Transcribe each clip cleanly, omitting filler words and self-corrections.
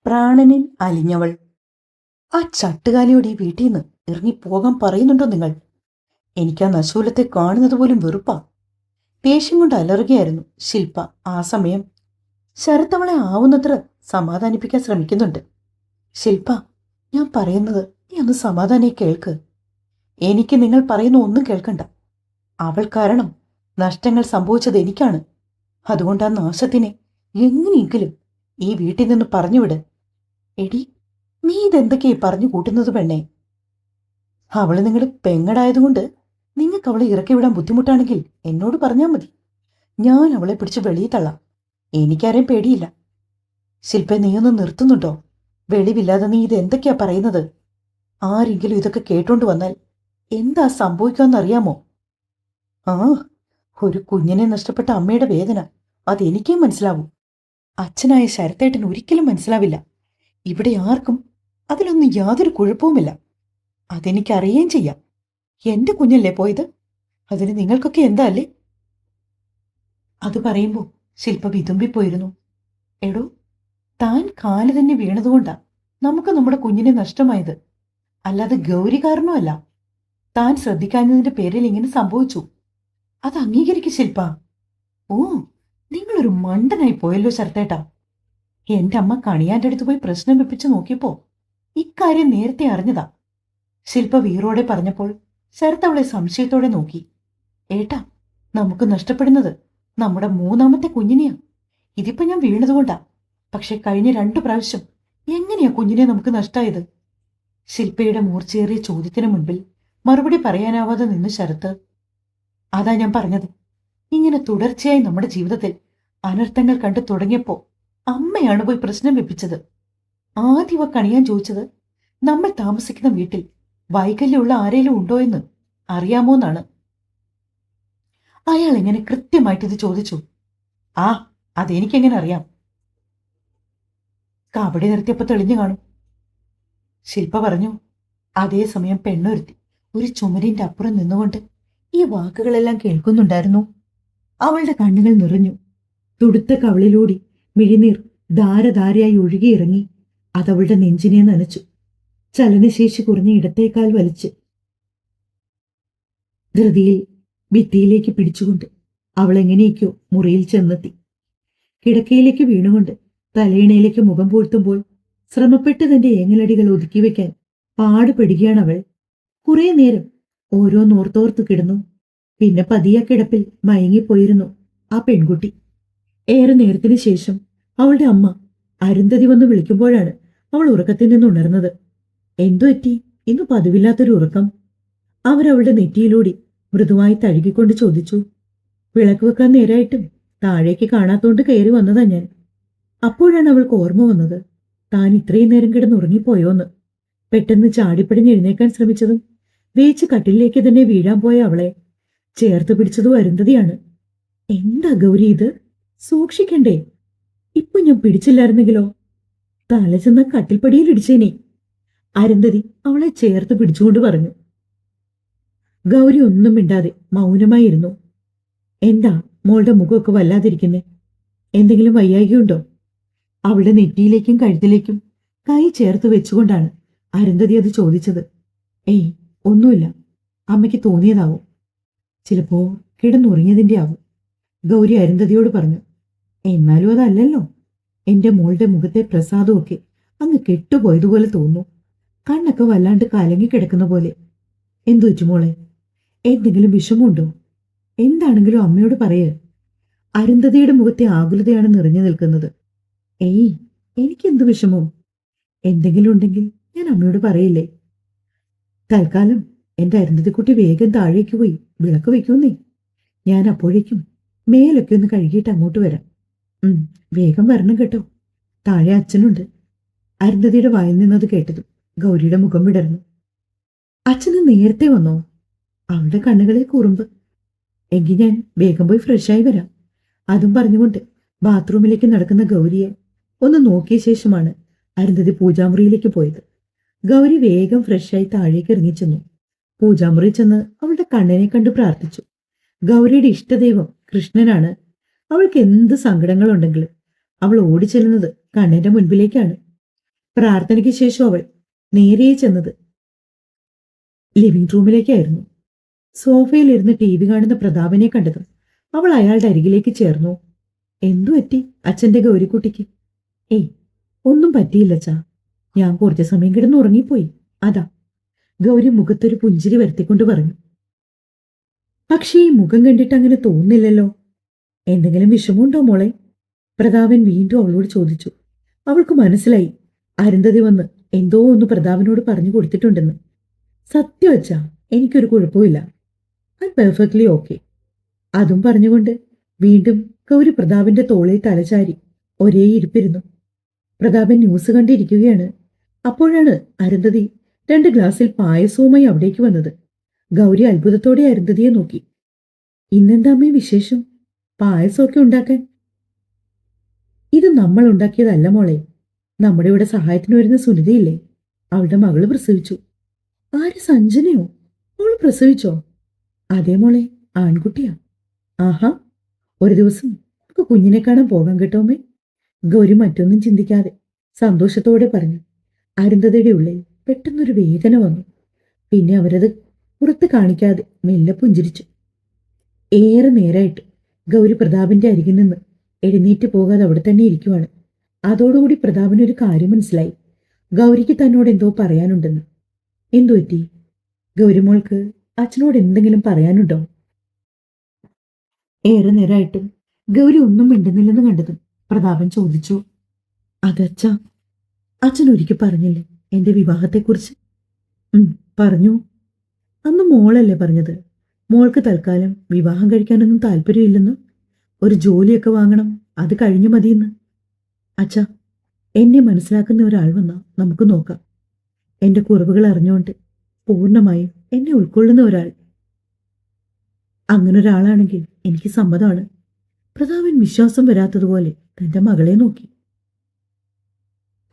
പ്രാണനിൽ അലിഞ്ഞവൾ. ആ ചട്ടുകാലിയോട് ഈ വീട്ടിൽ നിന്ന് ഇറങ്ങിപ്പോകാൻ പറയുന്നുണ്ടോ നിങ്ങൾ? എനിക്ക് ആ നശൂലത്തെ കാണുന്നത് പോലും വെറുപ്പാ. ദേഷ്യം കൊണ്ട് അലറുകയായിരുന്നു ശില്പ ആ സമയം. ശരത് അവളെ ആവുന്നത്ര സമാധാനിപ്പിക്കാൻ ശ്രമിക്കുന്നുണ്ട്. ശില്പ, ഞാൻ പറയുന്നത് നീ ഒന്ന് സമാധാനം കേൾക്ക്. എനിക്ക് നിങ്ങൾ പറയുന്ന ഒന്നും കേൾക്കണ്ട. അവൾ കാരണം നഷ്ടങ്ങൾ സംഭവിച്ചത് എനിക്കാണ്. അതുകൊണ്ട് ആ നാശത്തിനെ എങ്ങനെയെങ്കിലും ഈ വീട്ടിൽ നിന്ന് പറഞ്ഞുവിട്. എടി, നീ ഇതെന്തൊക്കെയാ പറഞ്ഞു കൂട്ടുന്നത് പെണ്ണേ? അവള് നിങ്ങളുടെ പെങ്ങടായതുകൊണ്ട് നിങ്ങൾക്ക് അവളെ ഇറക്കി വിടാൻ ബുദ്ധിമുട്ടാണെങ്കിൽ എന്നോട് പറഞ്ഞാൽ മതി. ഞാൻ അവളെ പിടിച്ച് വെളിയിൽ തള്ളാം. എനിക്കാരെയും പേടിയില്ല. ശില്പ, നീയൊന്ന് നിർത്തുന്നുണ്ടോ? വെളിവില്ലാതെ നീ ഇത് എന്തൊക്കെയാ പറയുന്നത്? ആരെങ്കിലും ഇതൊക്കെ കേട്ടോണ്ട് വന്നാൽ എന്താ സംഭവിക്കാന്നറിയാമോ? ആ, ഒരു കുഞ്ഞിനെ നഷ്ടപ്പെട്ട അമ്മയുടെ വേദന അതെനിക്കേ മനസ്സിലാവൂ. അച്ഛനായ ശരത്തേട്ടൻ ഒരിക്കലും മനസ്സിലാവില്ല. ഇവിടെ ആർക്കും അതിലൊന്നും യാതൊരു കുഴപ്പവുമില്ല. അതെനിക്കറിയുകയും ചെയ്യാം. എന്റെ കുഞ്ഞല്ലേ പോയത്, അതിന് നിങ്ങൾക്കൊക്കെ എന്താ അല്ലേ? അത് പറയുമ്പോൾ ശില്പ വിതുമ്പിപ്പോയിരുന്നു. എടോ, താൻ കാല് തന്നെ വീണതുകൊണ്ടാ നമുക്ക് നമ്മുടെ കുഞ്ഞിനെ നഷ്ടമായത്. അല്ലാതെ ഗൗരി കാരണമല്ല. താൻ ശ്രദ്ധിക്കാഞ്ഞതിന്റെ പേരിൽ ഇങ്ങനെ സംഭവിച്ചു. അത് അംഗീകരിക്കും ശില്പ. ഓ, നിങ്ങളൊരു മണ്ടനായി പോയല്ലോ ശരത്തേട്ടാ. എന്റെ അമ്മ കണിയാന്റെ അടുത്ത് പോയി പ്രശ്നം വെപ്പിച്ച് നോക്കിയപ്പോ ഇക്കാര്യം നേരത്തെ അറിഞ്ഞതാ. ശില്പ വീറോടെ പറഞ്ഞപ്പോൾ ശരത്ത് അവളെ സംശയത്തോടെ നോക്കി. ഏട്ടാ, നമുക്ക് നഷ്ടപ്പെടുന്നത് നമ്മുടെ മൂന്നാമത്തെ കുഞ്ഞിനെയാ. ഇതിപ്പോ ഞാൻ വീണതുകൊണ്ടാ. പക്ഷെ കഴിഞ്ഞ 2 പ്രാവശ്യം എങ്ങനെയാ കുഞ്ഞിനെ നമുക്ക് നഷ്ടായത്? ശില്പയുടെ മൂർച്ചയേറിയ ചോദ്യത്തിന് മുൻപിൽ മറുപടി പറയാനാവാതെ നിന്ന് ശരത്ത്. അതാ ഞാൻ പറഞ്ഞത്, ഇങ്ങനെ തുടർച്ചയായി നമ്മുടെ ജീവിതത്തിൽ അനർത്ഥങ്ങൾ കണ്ടു തുടങ്ങിയപ്പോ അമ്മയാണ് പോയി പ്രശ്നം വെപ്പിച്ചത്. ആദ്യം കണിയാൻ ചോദിച്ചത് നമ്മൾ താമസിക്കുന്ന വീട്ടിൽ വൈകല്യമുള്ള ആരേലും ഉണ്ടോ എന്ന് അറിയാമോന്നാണ്. അയാൾ എങ്ങനെ കൃത്യമായിട്ടിത് ചോദിച്ചു? ആ, അതെനിക്കെങ്ങനെ അറിയാം? കബഡി നിർത്തിയപ്പോ തെളിഞ്ഞു കാണും, ശില്പ പറഞ്ഞു. അതേസമയം പെണ്ണൊരുത്തി ഒരു ചുമരിന്റെ അപ്പുറം നിന്നുകൊണ്ട് ഈ വാക്കുകളെല്ലാം കേൾക്കുന്നുണ്ടായിരുന്നു. അവളുടെ കണ്ണുകൾ നിറഞ്ഞു. തുടുത്ത കവിളിലൂടി മിഴിനീർ ധാരധാരയായി ഒഴുകിയിറങ്ങി. അതവളുടെ നെഞ്ചിനെ നനച്ചു. ചലനശേഷി കുറഞ്ഞ ഇടത്തേക്കാൽ വലിച്ച് ധൃതിയിൽ ഭിത്തിയിലേക്ക് പിടിച്ചുകൊണ്ട് അവൾ എങ്ങനെയൊക്കെയോ മുറിയിൽ ചെന്നെത്തി. കിടക്കയിലേക്ക് വീണുകൊണ്ട് തലയിണയിലേക്ക് മുഖം പൂഴ്ത്തുമ്പോൾ ശ്രമപ്പെട്ട് തന്റെ ഏങ്ങലടികൾ ഒതുക്കി വെക്കാൻ പാടുപെടുകയാണവൾ. കുറെ നേരം ഓരോന്നോർത്തോർത്ത് കിടന്നു. പിന്നെ പതിയ കിടപ്പിൽ മയങ്ങിപ്പോയിരുന്നു ആ പെൺകുട്ടി. ഏറെ നേരത്തിന് ശേഷം അവളുടെ അമ്മ അരുന്ധതി വന്ന് വിളിക്കുമ്പോഴാണ് അവൾ ഉറക്കത്തിൽ നിന്ന് ഉണർന്നത്. എന്തു പറ്റി ഇന്ന് പതിവില്ലാത്തൊരു ഉറക്കം? അവരവളുടെ നെറ്റിയിലൂടെ മൃദുവായി തഴുകിക്കൊണ്ട് ചോദിച്ചു. വിളക്ക് വെക്കാൻ നേരായിട്ടും താഴേക്ക് കാണാത്തോണ്ട് കയറി വന്നതാ ഞാൻ. അപ്പോഴാണ് അവൾക്ക് ഓർമ്മ വന്നത്, താൻ ഇത്രയും നേരം കിടന്നുറങ്ങിപ്പോയോന്ന്. പെട്ടെന്ന് ചാടിപ്പടിഞ്ഞ് എഴുന്നേക്കാൻ ശ്രമിച്ചതും വേച്ച് കട്ടിലേക്ക് തന്നെ വീഴാൻ പോയ അവളെ ചേർത്ത് പിടിച്ചതും അരുന്ധതിയാണ്. എന്താ ഗൗരി ഇത്? സൂക്ഷിക്കണ്ടേ? ഇപ്പൊ ഞാൻ പിടിച്ചില്ലായിരുന്നെങ്കിലോ? തല ചെന്ന കട്ടിൽപ്പടിയിൽ ഇടിച്ചേനെ. അരുന്ധതി അവളെ ചേർത്ത് പിടിച്ചുകൊണ്ട് പറഞ്ഞു. ഗൗരി ഒന്നും മിണ്ടാതെ മൗനമായിരുന്നു. എന്താ മോളുടെ മുഖമൊക്കെ വല്ലാതിരിക്കുന്നേ? എന്തെങ്കിലും വയ്യായികയുണ്ടോ? അവളുടെ നെറ്റിയിലേക്കും കഴുത്തിലേക്കും കൈ ചേർത്ത് വെച്ചുകൊണ്ടാണ് അരുന്ധതി അത് ചോദിച്ചത്. ഏയ്, ഒന്നുമില്ല. അമ്മയ്ക്ക് തോന്നിയതാവും. ചിലപ്പോ കിടന്നുറങ്ങിയതിന്റെ ആവും, ഗൗരി അരുന്ധതിയോട് പറഞ്ഞു. എന്നാലും അതല്ലല്ലോ. എന്റെ മോളുടെ മുഖത്തെ പ്രസാദമൊക്കെ അങ്ങ് കെട്ടുപോയതുപോലെ തോന്നുന്നു. കണ്ണൊക്കെ വല്ലാണ്ട് കലങ്ങിക്കിടക്കുന്ന പോലെ. എന്തു വെച്ചു മോളെ? എന്തെങ്കിലും വിഷമമുണ്ടോ? എന്താണെങ്കിലും അമ്മയോട് പറയേ. അരുന്ധതിയുടെ മുഖത്തെ ആകുലതയാണ് നിറഞ്ഞു നിൽക്കുന്നത്. ഏയ്, എനിക്കെന്ത് വിഷമോ? എന്തെങ്കിലും ഉണ്ടെങ്കിൽ ഞാൻ അമ്മയോട് പറയില്ലേ. തൽക്കാലം എന്റെ അരുന്ധതിക്കുട്ടി വേഗം താഴേക്ക് പോയി വിളക്ക് വെക്കുന്നേ. ഞാൻ അപ്പോഴേക്കും മേലൊക്കെ ഒന്ന് കഴുകിയിട്ട് അങ്ങോട്ട് വരാം. വേഗം വരണം കേട്ടോ. താഴെ അച്ഛനുണ്ട്. അരുന്ധതിയുടെ വായിൽ നിന്നത് കേട്ടതും ഗൗരിയുടെ മുഖം വിടർന്നു. അച്ഛന് നേരത്തെ വന്നോ? അവളുടെ കണ്ണുകളെ കുറുമ്പ്. എങ്കിൽ ഞാൻ വേഗം പോയി ഫ്രഷായി വരാം. അതും പറഞ്ഞുകൊണ്ട് ബാത്റൂമിലേക്ക് നടക്കുന്ന ഗൗരിയെ ഒന്ന് നോക്കിയ ശേഷമാണ് അരുന്ധതി പൂജാമുറിയിലേക്ക് പോയത്. ഗൗരി വേഗം ഫ്രഷായി താഴേക്ക് ഇറങ്ങിച്ചെന്നു. പൂജാമുറി ചെന്ന് അവളുടെ കണ്ണനെ കണ്ടു പ്രാർത്ഥിച്ചു. ഗൗരിയുടെ ഇഷ്ടദൈവം കൃഷ്ണനാണ്. അവൾക്ക് എന്ത് സങ്കടങ്ങളുണ്ടെങ്കിലും അവൾ ഓടിച്ചെല്ലുന്നത് കണ്ണന്റെ മുൻപിലേക്കാണ്. പ്രാർത്ഥനയ്ക്ക് ശേഷം അവൾ നേരെ ചെന്നത് ലിവിംഗ് റൂമിലേക്കായിരുന്നു. സോഫയിലിരുന്ന് ടി വി കാണുന്ന പ്രതാപനെ കണ്ടതും അവൾ അയാളുടെ അരികിലേക്ക് ചേർന്നു. എന്തു പറ്റി അച്ഛന്റെ ഗൗരിക്കുട്ടിക്ക്? ഏയ്, ഒന്നും പറ്റിയില്ലച്ചാ. ഞാൻ കുറച്ചു സമയം കിടന്ന് ഉറങ്ങിപ്പോയി, അതാ. ഗൗരി മുഖത്തൊരു പുഞ്ചിരി വരുത്തിക്കൊണ്ട് പറഞ്ഞു. പക്ഷേ ഈ മുഖം കണ്ടിട്ട് അങ്ങനെ തോന്നുന്നില്ലല്ലോ. എന്തെങ്കിലും വിഷമമുണ്ടോ മോളെ? പ്രതാപൻ വീണ്ടും അവളോട് ചോദിച്ചു. അവൾക്ക് മനസ്സിലായി അരുന്ധതി വന്ന് എന്തോ ഒന്ന് പ്രതാപനോട് പറഞ്ഞു കൊടുത്തിട്ടുണ്ടെന്ന്. സത്യം വച്ചാ എനിക്കൊരു കുഴപ്പമില്ല, ഐ പെർഫെക്റ്റ്ലി ഓക്കെ. അതും പറഞ്ഞുകൊണ്ട് വീണ്ടും ഗൗരി പ്രതാപന്റെ തോളിൽ തലചാരി ഒരേ ഇരിപ്പിരുന്നു. പ്രതാപൻ ന്യൂസ് കണ്ടിരിക്കുകയാണ്. അപ്പോഴാണ് അരുന്ധതി 2 ഗ്ലാസ്സിൽ പായസവുമായി അവിടേക്ക് വന്നത്. ഗൗരി അത്ഭുതത്തോടെ അരുന്ധതിയെ നോക്കി. ഇന്നെന്താമ്മേ വിശേഷം? പായസമൊക്കെ ഉണ്ടാക്കാൻ? ഇത് നമ്മൾ ഉണ്ടാക്കിയതല്ല മോളെ. നമ്മുടെ ഇവിടെ സഹായത്തിന് വരുന്ന സുനിതയില്ലേ, അവളുടെ മകള് പ്രസവിച്ചു. ആര്, സഞ്ജനയോ? അവള് പ്രസവിച്ചോ? അതേ മോളെ, ആൺകുട്ടിയാ. ആഹാ, ഒരു ദിവസം നമുക്ക് കുഞ്ഞിനെ കാണാൻ പോകാൻ കേട്ടോമ്മേ. ഗൗരി മറ്റൊന്നും ചിന്തിക്കാതെ സന്തോഷത്തോടെ പറഞ്ഞു. അരുന്ധതിയുടെ ഉള്ളിൽ പെട്ടെന്നൊരു വേദന വന്നു. പിന്നെ അവരത് പുറത്ത് കാണിക്കാതെ മെല്ലെ പുഞ്ചിരിച്ചു. ഏറെ നേരായിട്ട് ഗൗരി പ്രതാപന്റെ അരികിൽ നിന്ന് എഴുന്നേറ്റ് പോകാതെ അവിടെ തന്നെ ഇരിക്കുവാണ്. അതോടുകൂടി പ്രതാപനൊരു കാര്യം മനസ്സിലായി. ഗൗരിക്ക് തന്നോട് എന്തോ പറയാനുണ്ടെന്ന്. എന്തു പറ്റി? ഗൗരിമോൾക്ക് അച്ഛനോട് എന്തെങ്കിലും പറയാനുണ്ടോ? ഏറെ നേരമായിട്ടും ഗൗരി ഒന്നും മിണ്ടുന്നില്ലെന്ന് കണ്ടതും പ്രതാപൻ ചോദിച്ചു. അതച്ഛാ, അച്ഛൻ ഒരിക്കൽ പറഞ്ഞില്ലേ എന്റെ വിവാഹത്തെക്കുറിച്ച്? പറഞ്ഞു. അന്ന് മോളല്ലേ പറഞ്ഞത് മോൾക്ക് തൽക്കാലം വിവാഹം കഴിക്കാനൊന്നും താല്പര്യമില്ലെന്ന്, ഒരു ജോലിയൊക്കെ വാങ്ങണം, അത് കഴിഞ്ഞു മതിയെന്ന്. അച്ഛാ, എന്നെ മനസ്സിലാക്കുന്ന ഒരാൾ വന്നാ നമുക്ക് നോക്കാം. എന്റെ കുറവുകൾ അറിഞ്ഞുകൊണ്ട് പൂർണ്ണമായും എന്നെ ഉൾക്കൊള്ളുന്ന ഒരാൾ. അങ്ങനൊരാളാണെങ്കിൽ എനിക്ക് സമ്മതമാണ്. പ്രതാപൻ വിശ്വാസം വരാത്തതുപോലെ തന്റെ മകളെ നോക്കി.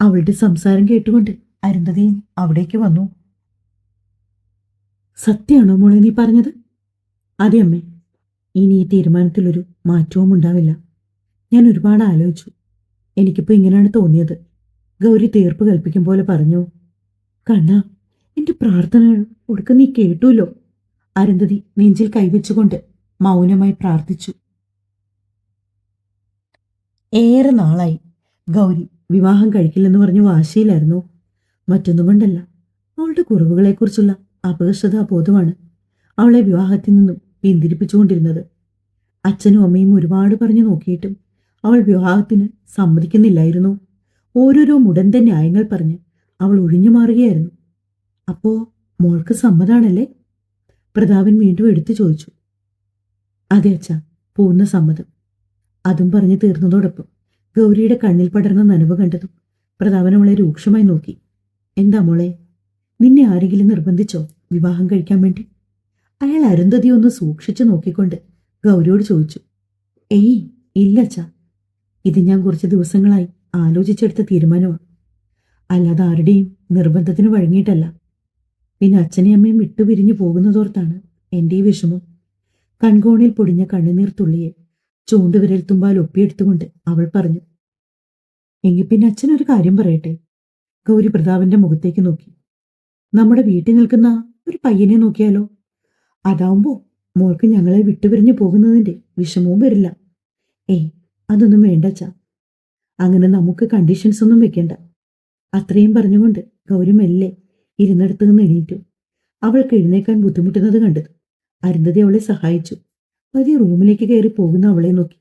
അവളുടെ സംസാരം കേട്ടുകൊണ്ട് അരുന്ധതിയും അവിടേക്ക് വന്നു. സത്യമാണോ മോളെ നീ പറഞ്ഞത്? അതെ അമ്മേ, ഇനി ഈ തീരുമാനത്തിലൊരു മാറ്റവും ഉണ്ടാവില്ല. ഞാൻ ഒരുപാട് ആലോചിച്ചു. എനിക്കിപ്പോ ഇങ്ങനെയാണ് തോന്നിയത്. ഗൗരി തീർപ്പ് കൽപ്പിക്കും പോലെ പറഞ്ഞു. കണ്ണാ, എന്റെ പ്രാർത്ഥനകൾ ഒടുക്ക നീ കേട്ടുല്ലോ. അരുന്ധതി നെഞ്ചിൽ കൈവച്ചുകൊണ്ട് മൗനമായി പ്രാർത്ഥിച്ചു. ഏറെ നാളായി ഗൗരി വിവാഹം കഴിക്കില്ലെന്ന് പറഞ്ഞു വാശിയിലായിരുന്നു. മറ്റൊന്നും കൊണ്ടല്ല, അവളുടെ കുറവുകളെക്കുറിച്ചുള്ള അപകർഷതാബോധമാണ് അവളെ വിവാഹത്തിൽ നിന്നും പിന്തിരിപ്പിച്ചുകൊണ്ടിരുന്നത്. അച്ഛനും അമ്മയും ഒരുപാട് പറഞ്ഞു നോക്കിയിട്ടും അവൾ വിവാഹത്തിന് സമ്മതിക്കുന്നില്ലായിരുന്നു. ഓരോരോ മുടന്ത ന്യായങ്ങൾ പറഞ്ഞ് അവൾ ഒഴിഞ്ഞു മാറുകയായിരുന്നു. അപ്പോ മോൾക്ക് സമ്മതാണല്ലേ? പ്രതാപൻ വീണ്ടും എടുത്തു ചോദിച്ചു. അതെ അച്ഛാ, പൂർണ്ണ സമ്മതം. അതും പറഞ്ഞു തീർന്നതോടൊപ്പം ഗൗരിയുടെ കണ്ണിൽ പടർന്ന നനവ് കണ്ടതും പ്രതാപൻ അവളെ രൂക്ഷമായി നോക്കി. എന്താ മോളെ, നിന്നെ ആരെങ്കിലും നിർബന്ധിച്ചോ വിവാഹം കഴിക്കാൻ വേണ്ടി? അയാൾ അരുന്ധതി ഒന്ന് സൂക്ഷിച്ചു നോക്കിക്കൊണ്ട് ഗൗരിയോട് ചോദിച്ചു. ഏയ് ഇല്ല അച്ഛാ, ഇത് ഞാൻ കുറച്ച് ദിവസങ്ങളായി ആലോചിച്ചെടുത്ത തീരുമാനമാണ്. അല്ലാതെ ആരുടെയും നിർബന്ധത്തിന് വഴങ്ങിയിട്ടല്ല. പിന്നെ അച്ഛനെയും അമ്മയും വിട്ടുപിരിഞ്ഞു പോകുന്നതോർത്താണ് എൻ്റെ ഈ വിഷമം. കൺകോണിൽ പൊടിഞ്ഞ കണ്ണുനീർ തുള്ളിയെ ചൂണ്ടുവിരൽ തുമ്പാൽ ഒപ്പിയെടുത്തുകൊണ്ട് അവൾ പറഞ്ഞു. എങ്കിൽ പിന്നെ അച്ഛനൊരു കാര്യം പറയട്ടെ? ഗൗരി പ്രതാപന്റെ മുഖത്തേക്ക് നോക്കി. നമ്മുടെ വീട്ടിൽ നിൽക്കുന്ന ഒരു പയ്യനെ നോക്കിയാലോ? അതാവുമ്പോ മോൾക്ക് ഞങ്ങളെ വിട്ടുപിരിഞ്ഞു പോകുന്നതിന്റെ വിഷമവും വരില്ല. ഏയ്, അതൊന്നും വേണ്ടച്ചാ. അങ്ങനെ നമുക്ക് കണ്ടീഷൻസ് ഒന്നും വെക്കണ്ട. അത്രയും പറഞ്ഞുകൊണ്ട് ഗൗരി മെല്ലെ ഇരുന്നിടത്ത് നിന്ന് എണീറ്റു. അവൾക്ക് എഴുന്നേക്കാൻ ബുദ്ധിമുട്ടുന്നത് കണ്ടത് അരുന്ധതി അവളെ സഹായിച്ചു. പതിയെ റൂമിലേക്ക് കയറി പോകുന്ന അവളെ നോക്കി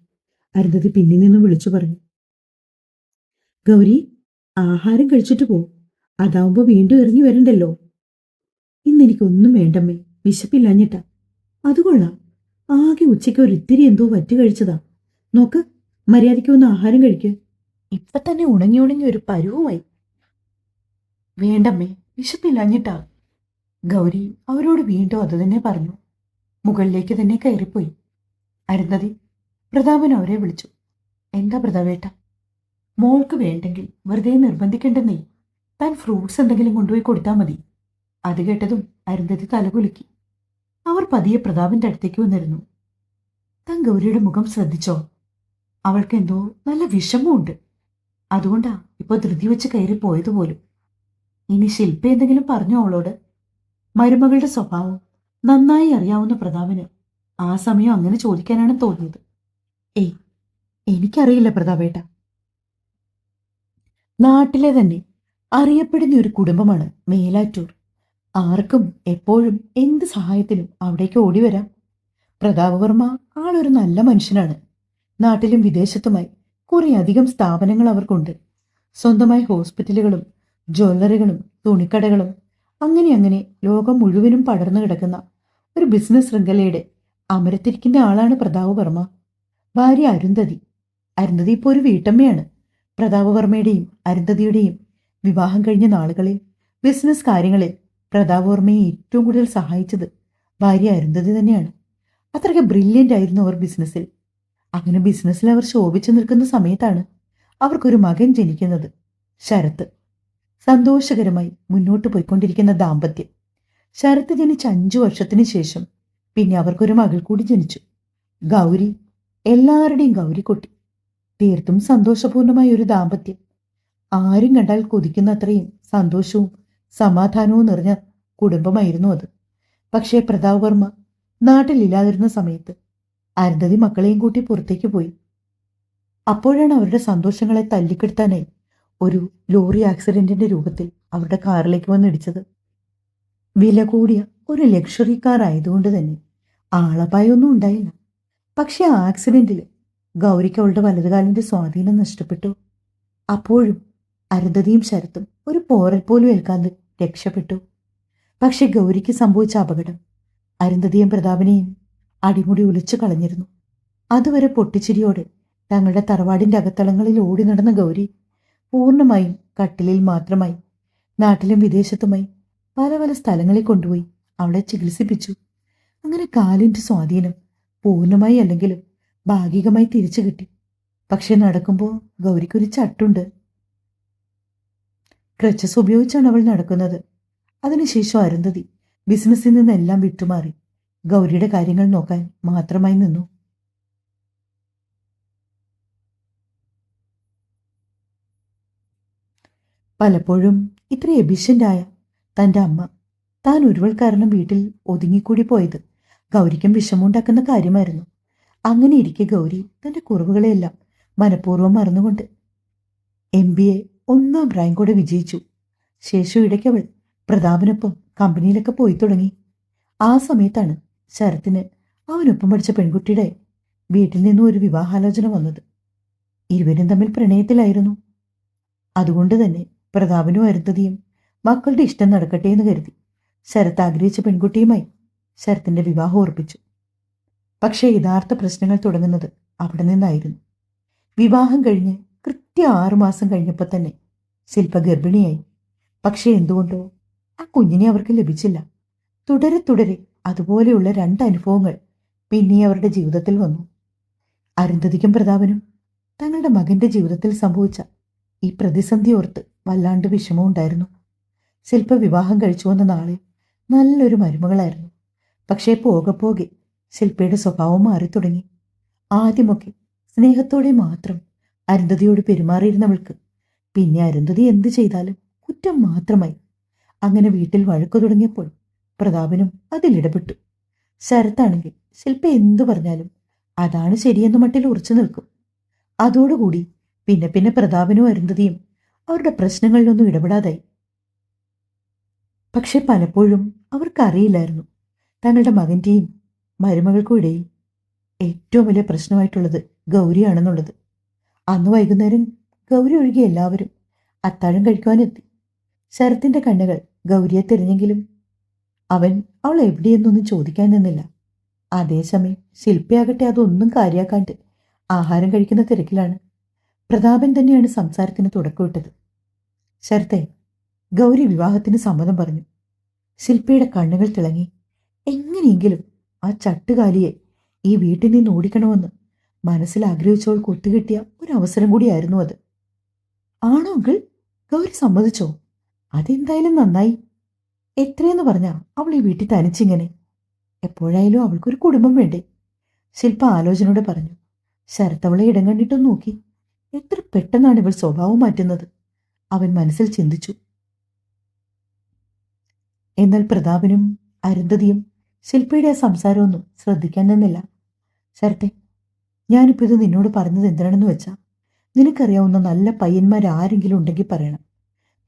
അരുന്ധതി പിന്നിൽ നിന്നും വിളിച്ചു പറഞ്ഞു. ഗൗരി, ആഹാരം കഴിച്ചിട്ട് പോ. അതാവുമ്പോ വീണ്ടും ഇറങ്ങി വരണ്ടല്ലോ. ഇന്നെനിക്കൊന്നും വേണ്ടമ്മേ, വിശപ്പില്ലാഞ്ഞിട്ടാ. അതുകൊള്ളാം, ആകെ ഉച്ചയ്ക്ക് ഒരിത്തിരി എന്തോ വറ്റ് കഴിച്ചതാ. നോക്ക്, മര്യാദയ്ക്ക് ഒന്ന് ആഹാരം കഴിക്ക്. ഇപ്പൊ തന്നെ ഉണങ്ങി ഉണങ്ങി ഒരു പരുവുമായി. വേണ്ടമ്മേ, വിശപ്പില്ലാഞ്ഞിട്ടാ. ഗൗരി അവരോട് വീണ്ടും അത് തന്നെ പറഞ്ഞു. മുകളിലേക്ക് തന്നെ കയറിപ്പോയി. അരുന്ധതി പ്രതാപൻ അവരെ വിളിച്ചു. എന്താ പ്രതാപേട്ട? മോൾക്ക് വേണ്ടെങ്കിൽ വെറുതെ നിർബന്ധിക്കണ്ടെന്നേ. താൻ ഫ്രൂട്ട്സ് എന്തെങ്കിലും കൊണ്ടുപോയി കൊടുത്താൽ മതി. അത് കേട്ടതും അരുന്ധതി തലകുലുക്കി. അവർ പതിയെ പ്രതാപന്റെ അടുത്തേക്ക് വന്നിരുന്നു. താൻ ഗൗരിയുടെ മുഖം ശ്രദ്ധിച്ചോ? അവൾക്ക് എന്തോ നല്ല വിഷമമുണ്ട്. അതുകൊണ്ടാ ഇപ്പൊ ധൃതി വെച്ച് കയറി പോയത് പോലും. ഇനി ശില്പ എന്തെങ്കിലും പറഞ്ഞോ അവളോട്? മരുമകളുടെ സ്വഭാവം നന്നായി അറിയാവുന്ന പ്രതാപന് ആ സമയം അങ്ങനെ ചോദിക്കാനാണ് തോന്നിയത്. ഏയ്, എനിക്കറിയില്ല പ്രതാപേട്ട. നാട്ടിലെ തന്നെ അറിയപ്പെടുന്ന ഒരു കുടുംബമാണ് മേലാറ്റൂർ. ആർക്കും എപ്പോഴും എന്ത് സഹായത്തിനും അവിടേക്ക് ഓടി വരാം. പ്രതാപവർമ്മ ആളൊരു നല്ല മനുഷ്യനാണ്. നാട്ടിലും വിദേശത്തുമായി കുറേയധികം സ്ഥാപനങ്ങൾ അവർക്കുണ്ട്. സ്വന്തമായി ഹോസ്പിറ്റലുകളും ജ്വല്ലറികളും തുണിക്കടകളും അങ്ങനെ അങ്ങനെ ലോകം മുഴുവനും പടർന്നു കിടക്കുന്ന ഒരു ബിസിനസ് ശൃംഖലയുടെ അമരത്തിരിക്കുന്ന ആളാണ് പ്രതാപവർമ്മ. ഭാര്യ അരുന്ധതി. അരുന്ധതി ഇപ്പോൾ ഒരു വീട്ടമ്മയാണ്. പ്രതാപവർമ്മയുടെയും അരുന്ധതിയുടെയും വിവാഹം കഴിഞ്ഞ നാളുകളിൽ ബിസിനസ് കാര്യങ്ങളിൽ പ്രതാപവർമ്മയെ ഏറ്റവും കൂടുതൽ സഹായിച്ചത് ഭാര്യ അരുന്ധതി തന്നെയാണ്. അത്രയ്ക്ക് ബ്രില്യൻ്റ് ആയിരുന്നു അവർ ബിസിനസ്സിൽ. അങ്ങനെ ബിസിനസ്സിൽ അവർ ശോഭിച്ചു നിൽക്കുന്ന സമയത്താണ് അവർക്കൊരു മകൻ ജനിക്കുന്നത്, ശരത്ത്. സന്തോഷകരമായി മുന്നോട്ട് പോയിക്കൊണ്ടിരിക്കുന്ന ദാമ്പത്യം. ശരത്ത് ജനിച്ച 5 വർഷത്തിന് ശേഷം പിന്നെ അവർക്കൊരു മകൾ കൂടി ജനിച്ചു, ഗൗരി. എല്ലാവരുടെയും ഗൗരിക്കുട്ടി. തീർത്തും സന്തോഷപൂർണമായ ഒരു ദാമ്പത്യം. ആരും കണ്ടാൽ കൊതിക്കുന്ന അത്രയും സന്തോഷവും സമാധാനവും നിറഞ്ഞ കുടുംബമായിരുന്നു അത്. പക്ഷേ പ്രതാപവർമ്മ നാട്ടിലില്ലാതിരുന്ന സമയത്ത് അരുന്ധതി മക്കളെയും കൂട്ടി പുറത്തേക്ക് പോയി. അപ്പോഴാണ് അവരുടെ സന്തോഷങ്ങളെ തല്ലിക്കെടുത്താനായി ഒരു ലോറി ആക്സിഡന്റിന്റെ രൂപത്തിൽ അവരുടെ കാറിലേക്ക് വന്നിടിച്ചത്. വില കൂടിയ ഒരു ലക്ഷറി കാർ ആയതുകൊണ്ട് തന്നെ ആളപായൊന്നും ഉണ്ടായില്ല. പക്ഷെ ആ ആക്സിഡന്റിൽ ഗൗരിക്ക് അവളുടെ വലതുകാലിന്റെ സ്വാധീനം നഷ്ടപ്പെട്ടു. അപ്പോഴും അരുന്ധതിയും ശരത്തും ഒരു പോറൽ പോലും ഏൽക്കാതെ രക്ഷപ്പെട്ടു. പക്ഷെ ഗൗരിക്ക് സംഭവിച്ച അപകടം അരുന്ധതിയും പ്രതാപനെയും അടിമുടി ഉലച്ചു കളഞ്ഞിരുന്നു. അതുവരെ പൊട്ടിച്ചിരിയോടെ തങ്ങളുടെ തറവാടിന്റെ അകത്തളങ്ങളിൽ ഓടി നടന്ന ഗൗരി പൂർണ്ണമായും കട്ടിലിൽ മാത്രമായി നാട്ടിലും വിദേശത്തുമായി പല പല സ്ഥലങ്ങളിൽ കൊണ്ടുപോയി അവളെ ചികിത്സിപ്പിച്ചു. അങ്ങനെ കാലിന്റെ സ്വാധീനം പൂർണ്ണമായി അല്ലെങ്കിലും ഭാഗികമായി തിരിച്ചു കിട്ടി. പക്ഷെ നടക്കുമ്പോൾ ഗൗരിക്കൊരു ചട്ടുണ്ട്. ക്രച്ചസ് ഉപയോഗിച്ചാണ് അവൾ നടക്കുന്നത്. അതിനുശേഷം അരുന്ധതി ബിസിനസ്സിൽ നിന്നെല്ലാം വിട്ടുമാറി ഗൗരിയുടെ കാര്യങ്ങൾ നോക്കാൻ മാത്രമായി നിന്നു. പലപ്പോഴും ഇത്ര എഫിഷ്യൻ്റായ തൻ്റെ അമ്മ താൻ ഒരുവൾ കാരണം വീട്ടിൽ ഒതുങ്ങിക്കൂടി പോയത് ഗൗരിക്കും വിഷമമുണ്ടാക്കുന്ന കാര്യമായിരുന്നു. അങ്ങനെ ഇരിക്കെ ഗൗരി തൻ്റെ കുറവുകളെയെല്ലാം മനഃപൂർവ്വം മറന്നുകൊണ്ട് MBA 1ാം റാങ്കോടെ വിജയിച്ചു. ശേഷം ഇടയ്ക്ക് അവൾ പ്രതാപനൊപ്പം കമ്പനിയിലൊക്കെ പോയി തുടങ്ങി. ആ സമയത്താണ് ശരത്തിന് അവനൊപ്പം പഠിച്ച പെൺകുട്ടിയുടെ വീട്ടിൽ നിന്നും ഒരു വിവാഹാലോചന വന്നത്. ഇരുവരും തമ്മിൽ പ്രണയത്തിലായിരുന്നു. അതുകൊണ്ട് തന്നെ പ്രതാപനും അരുന്ധതിയും മക്കളുടെ ഇഷ്ടം നടക്കട്ടെ എന്ന് കരുതി ശരത്ത് ആഗ്രഹിച്ച പെൺകുട്ടിയുമായി ശരത്തിന്റെ വിവാഹം ഉറപ്പിച്ചു. പക്ഷേ യഥാർത്ഥ പ്രശ്നങ്ങൾ തുടങ്ങുന്നത് അവിടെ നിന്നായിരുന്നു. വിവാഹം കഴിഞ്ഞ് കൃത്യം 6 മാസം കഴിഞ്ഞപ്പോൾ തന്നെ ശില്പ ഗർഭിണിയായി. പക്ഷെ എന്തുകൊണ്ടോ ആ കുഞ്ഞിനെ അവർക്ക് ലഭിച്ചില്ല. തുടരെ തുടരെ അതുപോലെയുള്ള 2 അനുഭവങ്ങൾ പിന്നെ അവരുടെ ജീവിതത്തിൽ വന്നു. അരുന്ധതിക്കും പ്രതാപനും തങ്ങളുടെ മകന്റെ ജീവിതത്തിൽ സംഭവിച്ച ഈ പ്രതിസന്ധി ഓർത്ത് വല്ലാണ്ട് വിഷമമുണ്ടായിരുന്നു. ശില്പ വിവാഹം കഴിച്ചു വന്ന നാളെ നല്ലൊരു മരുമകളായിരുന്നു. പക്ഷേ പോകെ പോകെ ശില്പയുടെ സ്വഭാവം മാറി തുടങ്ങി. ആദ്യമൊക്കെ സ്നേഹത്തോടെ മാത്രം അരുന്ധതിയോട് പെരുമാറിയിരുന്നവൾക്ക് പിന്നെ അരുന്ധതി എന്ത് ചെയ്താലും കുറ്റം മാത്രമായി. അങ്ങനെ വീട്ടിൽ വഴക്കു തുടങ്ങിയപ്പോൾ പ്രതാപനും അതിലിടപെട്ടു. ശരത്താണെങ്കിൽ ശില്പ എന്തു പറഞ്ഞാലും അതാണ് ശരിയെന്ന മട്ടിൽ ഉറച്ചു നിൽക്കും. അതോടുകൂടി പിന്നെ പിന്നെ പ്രതാപനും അരുന്ധതിയും അവരുടെ പ്രശ്നങ്ങളിലൊന്നും ഇടപെടാതായി. പക്ഷെ പലപ്പോഴും അവർക്കറിയില്ലായിരുന്നു തങ്ങളുടെ മകന്റെയും മരുമകൾക്കും ഇടയിൽ ഏറ്റവും വലിയ പ്രശ്നമായിട്ടുള്ളത് ഗൗരിയാണെന്നുള്ളത്. അന്ന് വൈകുന്നേരം ഗൗരി ഒഴികെ എല്ലാവരും അത്താഴം കഴിക്കുവാനെത്തി. ശരത്തിന്റെ കണ്ണുകൾ ഗൗരിയെ തിരിഞ്ഞെങ്കിലും അവൻ അവൾ എവിടെയെന്നൊന്നും ചോദിക്കാൻ നിന്നില്ല. അതേസമയം ശില്പയാകട്ടെ അതൊന്നും കാര്യാക്കാണ്ട് ആഹാരം കഴിക്കുന്ന തിരക്കിലാണ്. പ്രതാപൻ തന്നെയാണ് സംസാരത്തിന് തുടക്കമിട്ടത്. ശരത്തെ, ഗൗരി വിവാഹത്തിന് സമ്മതം പറഞ്ഞു. ശില്പയുടെ കണ്ണുകൾ തിളങ്ങി. എങ്ങനെയെങ്കിലും ആ ചട്ടുകാലിയെ ഈ വീട്ടിൽ നിന്ന് ഓടിക്കണമെന്ന് മനസ്സിൽ ആഗ്രഹിച്ചവൾ കൊത്തുകിട്ടിയ ഒരു അവസരം കൂടിയായിരുന്നു അത്. ആണോ അങ്കിൾ? ഗൗരി സമ്മതിച്ചോ? അതെന്തായാലും നന്നായി. എത്രയെന്ന് പറഞ്ഞാ അവൾ ഈ വീട്ടിൽ തനിച്ചിങ്ങനെ? എപ്പോഴായാലും അവൾക്കൊരു കുടുംബം വേണ്ടേ? ശില്പ ആലോചനയോടെ പറഞ്ഞു. ശരത്ത് അവളെ ഇടം കണ്ടിട്ടും നോക്കി. എത്ര പെട്ടെന്നാണ് ഇവൾ സ്വഭാവം മാറ്റുന്നത്. അവൻ മനസ്സിൽ ചിന്തിച്ചു. എന്നാൽ പ്രതാപനും അരുന്ധതിയും ശില്പയുടെ ആ സംസാരമൊന്നും ശ്രദ്ധിക്കാൻ നിന്നില്ല. ശരത്തെ, ഞാനിപ്പോൾ ഇത് നിന്നോട് പറഞ്ഞത് എന്തിനാണെന്ന് വെച്ചാൽ, നിനക്കറിയാവുന്ന നല്ല പയ്യന്മാരാരെങ്കിലും ഉണ്ടെങ്കിൽ പറയണം.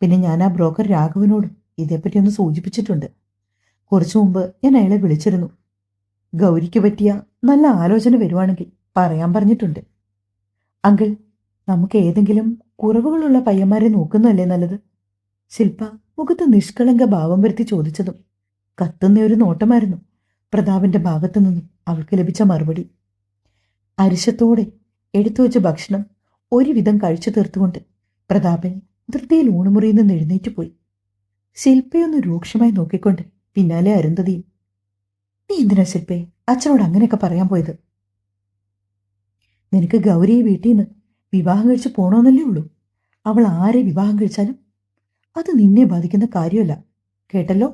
പിന്നെ ഞാൻ ആ ബ്രോക്കർ രാഘവനോടും ഇതേപ്പറ്റി ഒന്ന് സൂചിപ്പിച്ചിട്ടുണ്ട്. കുറച്ചു മുമ്പ് ഞാൻ അയാളെ വിളിച്ചിരുന്നു. ഗൗരിക്ക് പറ്റിയ നല്ല ആലോചന വരുവാണെങ്കിൽ പറയാൻ പറഞ്ഞിട്ടുണ്ട്. അങ്കിൾ, നമുക്ക് ഏതെങ്കിലും കുറവുകളുള്ള പയ്യന്മാരെ നോക്കുന്നതല്ലേ നല്ലത്? ശില്പ മുഖത്ത് നിഷ്കളങ്ക ഭാവം വരുത്തി ചോദിച്ചതും കത്തുന്ന ഒരു നോട്ടമായിരുന്നു പ്രതാപന്റെ ഭാഗത്തു നിന്നും അവൾക്ക് ലഭിച്ച മറുപടി. അരിശത്തോടെ എടുത്തുവെച്ച ഭക്ഷണം ഒരുവിധം കഴിച്ചു തീർത്തുകൊണ്ട് പ്രതാപൻ ധൃതിയിൽ ഊണുമുറിയിൽ നിന്ന് എഴുന്നേറ്റ് പോയി. ശില്പയൊന്ന് രൂക്ഷമായി നോക്കിക്കൊണ്ട് പിന്നാലെ അരുന്ധതിയും. നീ എന്തിനാ ശില്പേ അച്ഛനോട് അങ്ങനെയൊക്കെ പറയാൻ പോയത്? നിനക്ക് ഗൗരിയെ വീട്ടിൽ നിന്ന് വിവാഹം കഴിച്ച് പോണോന്നല്ലേ ഉള്ളൂ. അവൾ ആരെ വിവാഹം കഴിച്ചാലും അത് നിന്നെ ബാധിക്കുന്ന കാര്യമല്ല, കേട്ടല്ലോ?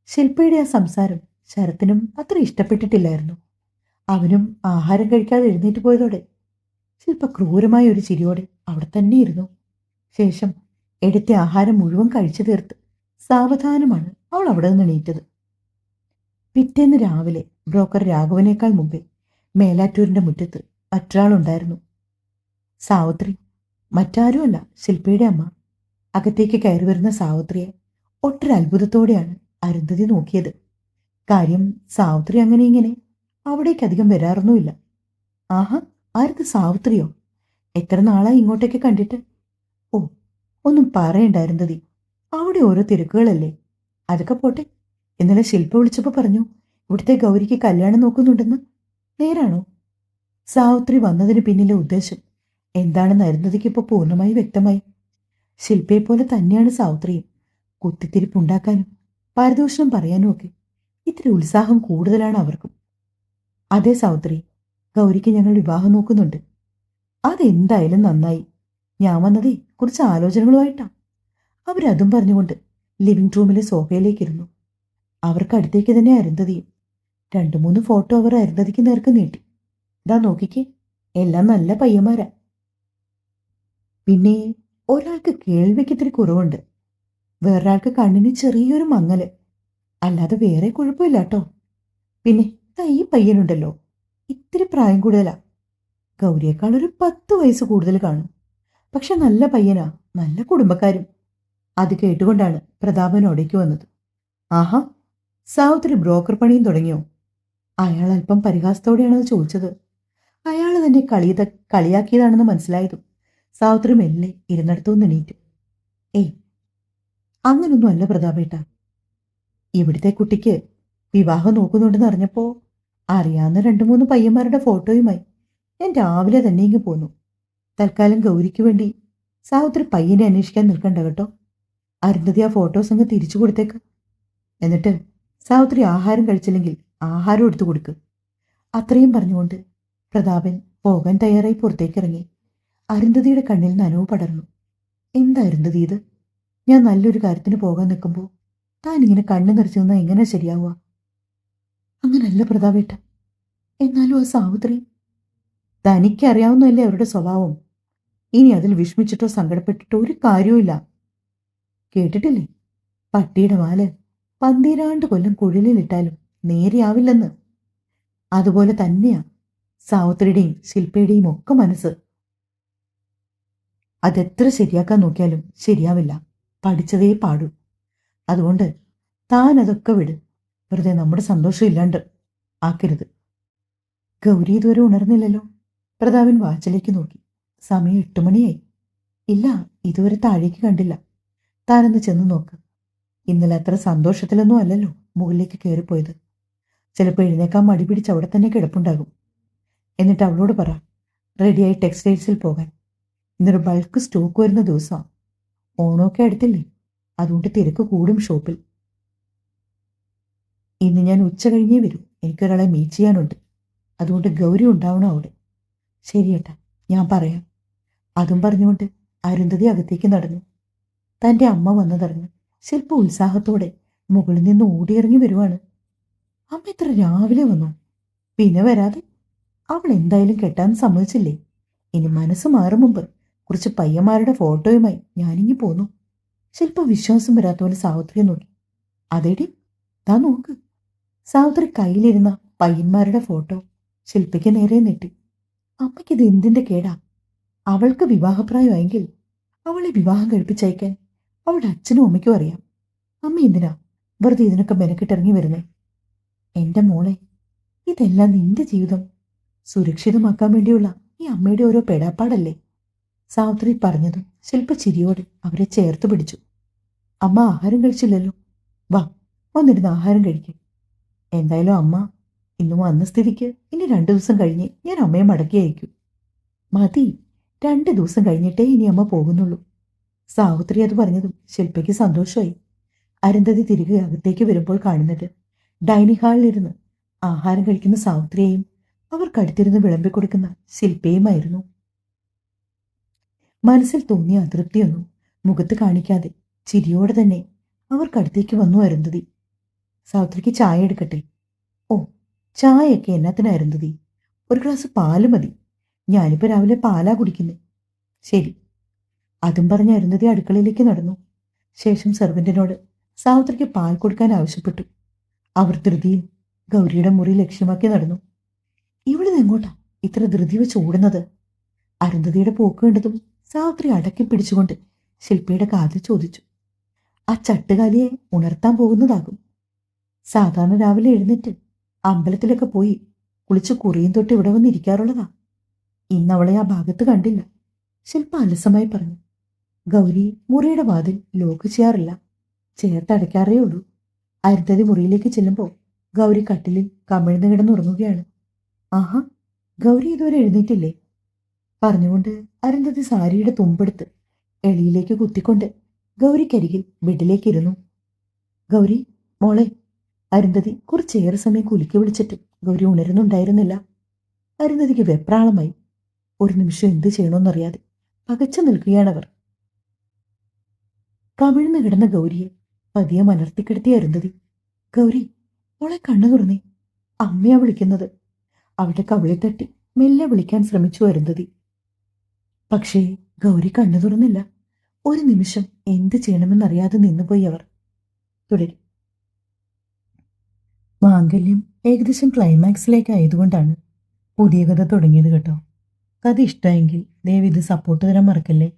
ശില്പയുടെ ആ സംസാരം ശരത്തിനും അത്ര ഇഷ്ടപ്പെട്ടിട്ടില്ലായിരുന്നു. അവനും ആഹാരം കഴിക്കാതെ എഴുന്നേറ്റ് പോയതോടെ ശില്പ ക്രൂരമായ ഒരു ചിരിയോടെ അവിടെ തന്നെ ഇരുന്നു. ശേഷം എടുത്ത ആഹാരം മുഴുവൻ കഴിച്ചു തീർത്ത് സാവധാനമാണ് അവൾ അവിടെ നിന്ന് എണീറ്റത്. പിറ്റേന്ന് രാവിലെ ബ്രോക്കർ രാഘവനേക്കാൾ മുമ്പേ മേലാറ്റൂരിന്റെ മുറ്റത്ത് മറ്റൊരാളുണ്ടായിരുന്നു. സാവിത്രി. മറ്റാരുമല്ല, ശില്പയുടെ അമ്മ. അകത്തേക്ക് കയറി വരുന്ന സാവിത്രിയെ ഒട്ടൊരു അത്ഭുതത്തോടെയാണ് അരുന്ധതി നോക്കിയത്. കാര്യം സാവിത്രി അങ്ങനെ ഇങ്ങനെ അവിടേക്ക് അധികം വരാറൊന്നുമില്ല. ആഹാ, ആരത് സാവിത്രിയോ? എത്ര നാളായി ഇങ്ങോട്ടേക്ക് കണ്ടിട്ട്? ഓ, ഒന്നും പറയണ്ട അരുന്ധതി, അവിടെ ഓരോ തിരക്കുകളല്ലേ. അതൊക്കെ പോട്ടെ. ഇന്നലെ ശില്പ വിളിച്ചപ്പോൾ പറഞ്ഞു ഇവിടുത്തെ ഗൗരിക്ക് കല്യാണം നോക്കുന്നുണ്ടെന്ന്. നേരാണോ? സാവിത്രി വന്നതിന് പിന്നിലെ ഉദ്ദേശം എന്താണെന്ന് അരുന്ധതിക്ക് ഇപ്പോൾ പൂർണ്ണമായി വ്യക്തമായി. ശില്പയെപ്പോലെ തന്നെയാണ് സാവിത്രിയും. കുത്തിത്തിരിപ്പുണ്ടാക്കാനും പാരിതോഷണം പറയാനും ഒക്കെ ഇത്തിരി ഉത്സാഹം കൂടുതലാണ് അവർക്കും. അതെ സാവിത്രി, ഗൗരിക്ക് ഞങ്ങൾ വിവാഹം നോക്കുന്നുണ്ട്. അതെന്തായാലും നന്നായി. ഞാൻ വന്നതേ കുറച്ച് ആലോചനകളുമായിട്ടാ. അവരതും പറഞ്ഞുകൊണ്ട് ലിവിംഗ് റൂമിലെ സോഫയിലേക്കിരുന്നു. അവർക്ക് അടുത്തേക്ക് തന്നെ അരുന്ധതിയും. 2-3 ഫോട്ടോ അവർ അരുന്ധതിക്ക് നേർക്ക് നീട്ടി. ഇതാ നോക്കിക്കേ, എല്ലാം നല്ല പയ്യന്മാരാ. പിന്നെ ഒരാൾക്ക് കേൾവിക്ക് ഇത്തിരി കുറവുണ്ട്, വേറൊരാൾക്ക് കണ്ണിന് ചെറിയൊരു മങ്ങല്. അല്ലാതെ വേറെ കുഴപ്പമില്ല കേട്ടോ. പിന്നെ ഈ പയ്യനുണ്ടല്ലോ, ഇത്തിരി പ്രായം കൂടുതലാ. ഗൗരിയേക്കാൾ ഒരു 10 വയസ്സ് കൂടുതൽ കാണും. പക്ഷെ നല്ല പയ്യനാ, നല്ല കുടുംബക്കാരും. അത് കേട്ടുകൊണ്ടാണ് പ്രതാപൻ അവിടേക്ക് വന്നത്. ആഹാ, സാവിത്രി ബ്രോക്കർ പണിയും തുടങ്ങിയോ? അയാൾ അല്പം പരിഹാസത്തോടെയാണ് അത് ചോദിച്ചത്. അയാൾ തന്നെ കളിയാക്കിയതാണെന്ന് മനസ്സിലായതും സാവിത്രി മെല്ലെ ഇരുന്നിടത്തുനിന്ന് എണീറ്റു. ഏയ്, അങ്ങനൊന്നും അല്ല പ്രതാപേട്ട. ഇവിടുത്തെ കുട്ടിക്ക് വിവാഹം നോക്കുന്നുണ്ടെന്ന് അറിഞ്ഞപ്പോ അറിയാവുന്ന 2-3 പയ്യന്മാരുടെ ഫോട്ടോയുമായി ഞാൻ രാവിലെ തന്നെ ഇങ്ങ് പോന്നു. തൽക്കാലം ഗൗരിക്ക് വേണ്ടി സാവിത്രി പയ്യനെ അന്വേഷിക്കാൻ നിൽക്കണ്ട കേട്ടോ. അരുന്ധതി ആ ഫോട്ടോസ് അങ്ങ് തിരിച്ചു കൊടുത്തേക്ക്. എന്നിട്ട് സാവിത്രി ആഹാരം കഴിച്ചില്ലെങ്കിൽ ആഹാരം എടുത്തു കൊടുക്ക്. അത്രയും പറഞ്ഞുകൊണ്ട് പ്രതാപൻ പോകാൻ തയ്യാറായി പുറത്തേക്കിറങ്ങി. അരുന്ധതിയുടെ കണ്ണിൽ നനവ് പടർന്നു. എന്താ അരുന്ധതി ഇത്? ഞാൻ നല്ലൊരു കാര്യത്തിന് പോകാൻ നിൽക്കുമ്പോൾ താൻ ഇങ്ങനെ കണ്ണു നിറച്ചു നിന്നാൽ എങ്ങനെ ശരിയാവുക? അങ്ങനല്ല പ്രതാപേട്ട. എന്നാലും ആ സാവിത്രി, തനിക്കറിയാവുന്നതല്ലേ അവരുടെ സ്വഭാവം. ഇനി അതിൽ വിഷമിച്ചിട്ടോ സങ്കടപ്പെട്ടിട്ടോ ഒരു കാര്യവുമില്ല. കേട്ടിട്ടില്ലേ, പട്ടിയുടെ വാല് 12 കൊല്ലം കുഴലിലിട്ടാലും നേരെയാവില്ലെന്ന്. അതുപോലെ തന്നെയാ സാവിത്രിയുടെയും ശില്പയുടെയും ഒക്കെ മനസ്സ്. അതെത്ര ശരിയാക്കാൻ നോക്കിയാലും ശരിയാവില്ല. പഠിച്ചതേ പാടൂ. അതുകൊണ്ട് താൻ അതൊക്കെ വിട്. വെറുതെ നമ്മുടെ സന്തോഷം ഇല്ലാണ്ട് ആക്കരുത്. ഗൗരി ഇതുവരെ ഉണർന്നില്ലല്ലോ. പ്രതാപൻ വാച്ചിലേക്ക് നോക്കി. സമയം 8 മണിയായി. ഇല്ല, ഇതുവരെ താഴേക്ക് കണ്ടില്ല. താനൊന്ന് ചെന്ന് നോക്ക്. ഇന്നലെ അത്ര സന്തോഷത്തിലൊന്നും അല്ലല്ലോ മുകളിലേക്ക് കയറിപ്പോയത്. ചിലപ്പോൾ എഴുന്നേക്കാൻ മടി പിടിച്ച് അവിടെ തന്നെ കിടപ്പുണ്ടാകും. എന്നിട്ട് അവളോട് പറ റെഡിയായി ടെക്സ്റ്റൈൽസിൽ പോകാൻ. ഇന്നൊരു ബൾക്ക് സ്റ്റോക്ക് വരുന്ന ദിവസമാണ്. ഓണമൊക്കെ അടുത്തില്ലേ, അതുകൊണ്ട് തിരക്ക് കൂടും ഷോപ്പിൽ. ഇന്ന് ഞാൻ ഉച്ച കഴിഞ്ഞേ വരൂ. എനിക്കൊരാളെ മീറ്റ് ചെയ്യാനുണ്ട്. അതുകൊണ്ട് ഗൗരി ഉണ്ടാവണം അവിടെ. ശരിയേട്ടാ, ഞാൻ പറയാം. അതും പറഞ്ഞുകൊണ്ട് അരുന്ധതി അകത്തേക്ക് നടന്നു. തൻ്റെ അമ്മ വന്നതറിഞ്ഞ് ശില്പ ഉത്സാഹത്തോടെ മുകളിൽ നിന്ന് ഓടിയിറങ്ങി വരുവാണ്. അമ്മ ഇത്ര രാവിലെ വന്നു? പിന്നെ വരാതെ? അവൾ എന്തായാലും കെട്ടാൻ സമ്മതിച്ചില്ലേ? ഇനി മനസ്സ് മാറും മുമ്പ് കുറച്ച് പയ്യന്മാരുടെ ഫോട്ടോയുമായി ഞാനിങ്ങി പോന്നു. ശില്പ വിശ്വാസം വരാത്ത പോലെ സാവിത്രിയെ നോക്കി. അതേടി, താ നോക്ക്. സാവിത്രി കയ്യിലിരുന്ന പയ്യന്മാരുടെ ഫോട്ടോ ശില്പയ്ക്ക് നേരെ നീട്ടി. അമ്മയ്ക്കിത് എന്തിന്റെ കേടാ? അവൾക്ക് വിവാഹപ്രായമായെങ്കിൽ അവളെ വിവാഹം കഴിപ്പിച്ചയക്കാൻ അവളുടെ അച്ഛനും അമ്മയ്ക്കും അറിയാം. അമ്മ എന്തിനാ വെറുതെ ഇതിനൊക്കെ മെനക്കെട്ടിറങ്ങി വരുന്നേ? എന്റെ മോളെ, ഇതെല്ലാം നിന്റെ ജീവിതം സുരക്ഷിതമാക്കാൻ വേണ്ടിയുള്ള ഈ അമ്മയുടെ ഓരോ പെടാപ്പാടല്ലേ? സാവിത്രി പറഞ്ഞതും ശില്പ ചിരിയോട് അവരെ ചേർത്ത് പിടിച്ചു. അമ്മ ആഹാരം കഴിച്ചില്ലല്ലോ, വാ വന്നിരുന്ന് ആഹാരം കഴിക്കും. എന്തായാലും അമ്മ ഇന്ന് വന്ന സ്ഥിതിക്ക് ഇനി 2 ദിവസം കഴിഞ്ഞ് ഞാൻ അമ്മയെ മടക്കി അയക്കൂ. മതി, 2 ദിവസം കഴിഞ്ഞിട്ടേ ഇനി അമ്മ പോകുന്നുള്ളൂ. സാവിത്രി അത് പറഞ്ഞതും ശില്പയ്ക്ക് സന്തോഷമായി. അരുന്ധതി തിരികെ അകത്തേക്ക് വരുമ്പോൾ കാണുന്നത് ഡൈനിങ് ഹാളിലിരുന്ന് ആഹാരം കഴിക്കുന്ന സാവിത്രിയെയും അവർക്കടുത്തിരുന്ന് വിളമ്പിക്കൊടുക്കുന്ന ശില്പയുമായിരുന്നു. മനസ്സിൽ തോന്നിയ അതൃപ്തിയൊന്നും മുഖത്ത് കാണിക്കാതെ ചിരിയോടെ തന്നെ അവർക്കടുത്തേക്ക് വന്നു അരുന്ധതി. സാവിത്രിക്ക് ചായ എടുക്കട്ടെ? ഓ, ചായയൊക്കെ എന്നാത്തിനാ അരുന്ധതി? ഒരു ഗ്ലാസ് പാല് മതി. ഞാനിപ്പോൾ രാവിലെ പാലാ കുടിക്കുന്നത്. ശരി. അതും പറഞ്ഞ് അരുന്ധതി അടുക്കളയിലേക്ക് നടന്നു. ശേഷം സെർവന്റിനോട് സാവിത്രിക്ക് പാൽ കൊടുക്കാൻ ആവശ്യപ്പെട്ടു. അവർ ധൃതിയിൽ ഗൗരിയുടെ മുറി ലക്ഷ്യമാക്കി നടന്നു. ഇവിടെ എങ്ങോട്ടാ ഇത്ര ധൃതി വെച്ച് ഓടുന്നത്? അരുന്ധതിയുടെ പോക്ക് കണ്ടതും സാവിത്രി അടക്കി പിടിച്ചുകൊണ്ട് ശില്പയുടെ കാതിൽ ചോദിച്ചു. ആ ചട്ടുകാലിയെ ഉണർത്താൻ പോകുന്നതാകും. സാധാരണ രാവിലെ എഴുന്നേറ്റ് അമ്പലത്തിലൊക്കെ പോയി കുളിച്ച് കുറിയും തൊട്ട് ഇവിടെ വന്നിരിക്കാറുള്ളതാ. ഇന്നവളെ ആ ഭാഗത്ത് കണ്ടില്ല. ശില്പ അലസമായി പറഞ്ഞു. ഗൗരി മുറിയുടെ വാതിൽ ലോക്ക് ചെയ്യാറില്ല, ചേർത്തടയ്ക്കാറേ ഉള്ളൂ. അരുന്ധതി മുറിയിലേക്ക് ചെല്ലുമ്പോൾ ഗൗരി കട്ടിലിൽ കമിഴ്ന്ന് കിടന്നുറങ്ങുകയാണ്. ആഹാ, ഗൗരി ഇതുവരെ എഴുന്നേറ്റില്ലേ? പറഞ്ഞുകൊണ്ട് അരുന്ധതി സാരിയുടെ തുമ്പെടുത്ത് എളിയിലേക്ക് കുത്തിക്കൊണ്ട് ഗൗരിക്കരികിൽ ബെഡിലേക്ക് ഇരുന്നു. ഗൗരി മോളെ. അരുന്ധതി കുറച്ചേറെ സമയം കുലുക്കി വിളിച്ചിട്ട് ഗൗരി ഉണരുന്നുണ്ടായിരുന്നില്ല. അരുന്ധതിക്ക് വെപ്രാളമായി. ഒരു നിമിഷം എന്ത് ചെയ്യണമെന്നറിയാതെ പകച്ചു നിൽക്കുകയാണവർ. കമിഴ്ന്ന് കിടന്ന ഗൗരിയെ പതിയെ മലർത്തിക്കിടത്തിയ അരുന്ധതി. ഗൗരി മോളെ കണ്ണു തുറന്നേ, അമ്മയാ വിളിക്കുന്നത്. അവളുടെ കവിളി തട്ടി മെല്ലെ വിളിക്കാൻ ശ്രമിച്ചു അരുന്ധതി. പക്ഷേ ഗൗരി കണ്ണു തുറന്നില്ല. ഒരു നിമിഷം എന്ത് ചെയ്യണമെന്നറിയാതെ നിന്നുപോയി അവർ. തുടരും. മാംഗല്യം ഏകദേശം ക്ലൈമാക്സിലേക്ക് ആയതുകൊണ്ടാണ് പുതിയ കഥ തുടങ്ങിയത് കേട്ടോ. കഥ ഇഷ്ടമായെങ്കിൽ ദയവ് ഇത് സപ്പോർട്ട് തരാൻ മറക്കല്ലേ.